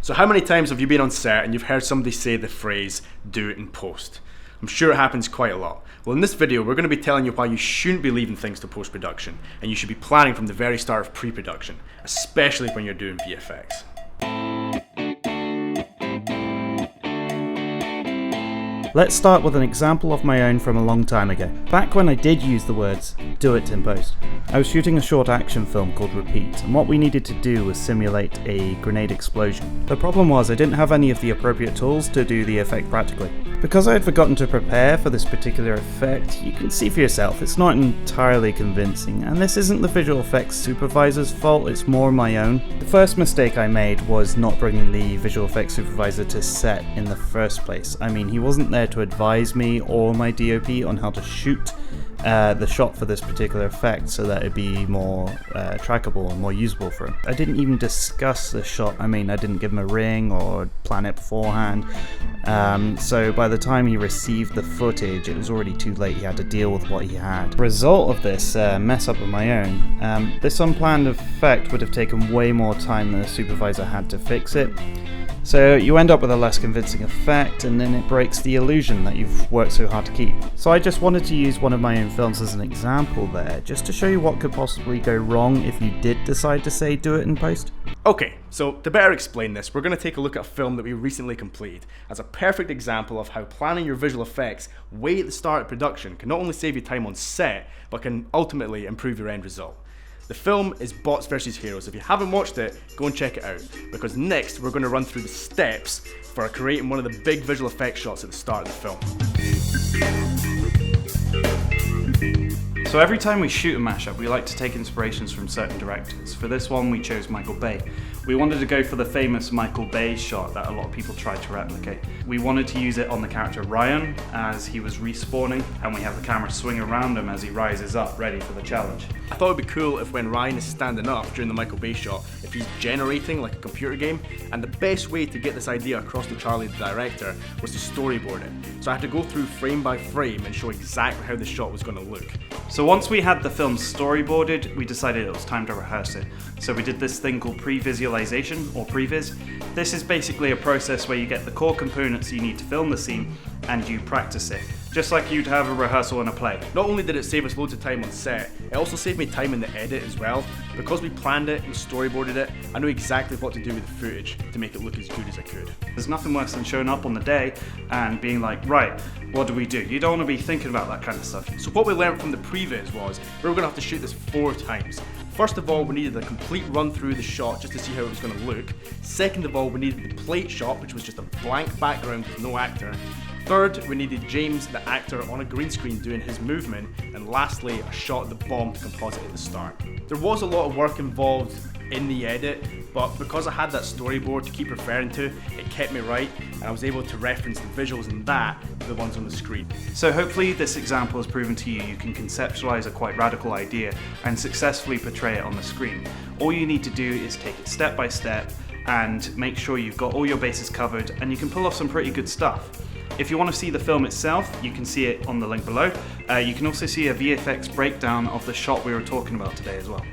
So how many times have you been on set and you've heard somebody say the phrase, do it in post? I'm sure it happens quite a lot. Well, in this video, we're going to be telling you why you shouldn't be leaving things to post-production, and you should be planning from the very start of pre-production, especially when you're doing VFX. Let's start with an example of my own from a long time ago. Back when I did use the words, do it in post. I was shooting a short action film called Repeat, and what we needed to do was simulate a grenade explosion. The problem was I didn't have any of the appropriate tools to do the effect practically. Because I had forgotten to prepare for this particular effect, you can see for yourself, it's not entirely convincing, and this isn't the visual effects supervisor's fault, it's more my own. The first mistake I made was not bringing the visual effects supervisor to set in the first place. I mean, he wasn't there to advise me or my DOP on how to shoot the shot for this particular effect so that it'd be more trackable and more usable for him. I didn't even discuss the shot. I mean, I didn't give him a ring or plan it beforehand. So by the time he received the footage, it was already too late. He had to deal with what he had. Result of this mess up of my own, this unplanned effect would have taken way more time than the supervisor had to fix it. So you end up with a less convincing effect, and then it breaks the illusion that you've worked so hard to keep. So I just wanted to use one of my own films as an example there, just to show you what could possibly go wrong if you did decide to say do it in post. Okay, so to better explain this, we're going to take a look at a film that we recently completed as a perfect example of how planning your visual effects way at the start of production can not only save you time on set, but can ultimately improve your end result. The film is Bots vs Heroes. If you haven't watched it, go and check it out, because next we're going to run through the steps for creating one of the big visual effects shots at the start of the film. So every time we shoot a mashup, we like to take inspirations from certain directors. For this one, we chose Michael Bay. We wanted to go for the famous Michael Bay shot that a lot of people tried to replicate. We wanted to use it on the character Ryan as he was respawning, and we have the camera swing around him as he rises up, ready for the challenge. I thought it would be cool if when Ryan is standing up during the Michael Bay shot, if he's generating like a computer game, and the best way to get this idea across to Charlie the director was to storyboard it. So I had to go through frame by frame and show exactly how the shot was going to look. So once we had the film storyboarded, we decided it was time to rehearse it. So we did this thing called pre-visualization, or previs. This is basically a process where you get the core components you need to film the scene and you practice it, just like you'd have a rehearsal in a play. Not only did it save us loads of time on set, it also saved me time in the edit as well. Because we planned it and storyboarded it, I knew exactly what to do with the footage to make it look as good as I could. There's nothing worse than showing up on the day and being like, right, what do we do? You don't want to be thinking about that kind of stuff. So what we learned from the previs was we were going to have to shoot this 4 times. First of all, we needed a complete run through the shot just to see how it was going to look. Second of all, we needed the plate shot, which was just a blank background with no actor. Third, we needed James, the actor, on a green screen doing his movement. And lastly, a shot of the bomb to composite at the start. There was a lot of work involved in the edit, but because I had that storyboard to keep referring to, it kept me right, and I was able to reference the visuals in that to the ones on the screen. So hopefully this example has proven to you can conceptualize a quite radical idea and successfully portray it on the screen. All you need to do is take it step by step and make sure you've got all your bases covered, and you can pull off some pretty good stuff. If you want to see the film itself, you can see it on the link below. You can also see a VFX breakdown of the shot we were talking about today as well.